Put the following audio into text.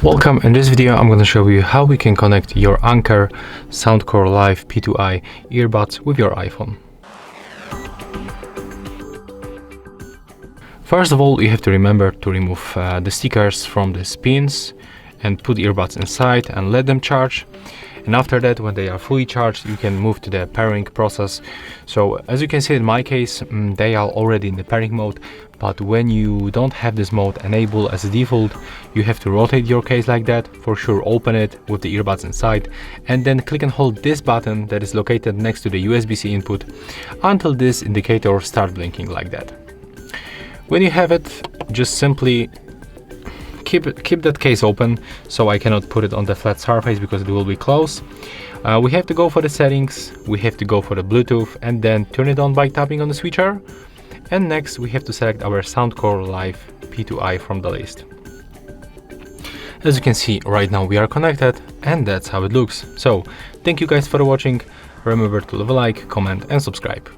Welcome. In this video I'm going to show you how we can connect your Anker SoundCore Live P2i earbuds with your iPhone. First of all, you have to remember to remove the stickers from the pins and put the earbuds inside and let them charge. And after that, when they are fully charged, you can move to the pairing process. So as you can see in my case, they are already in the pairing mode, but when you don't have this mode enabled as a default, you have to rotate your case like that. For sure, open it with the earbuds inside and then click and hold this button that is located next to the USB-C input until this indicator starts blinking like that. When you have it, just simply keep that case open, so I cannot put it on the flat surface because it will be close. We have to go for the settings, we have to go for the Bluetooth and then turn it on by tapping on the switcher. And next we have to select our SoundCore Live P2i from the list. As you can see, right now we are connected and that's how it looks. So thank you guys for watching. Remember to leave a like, comment and subscribe.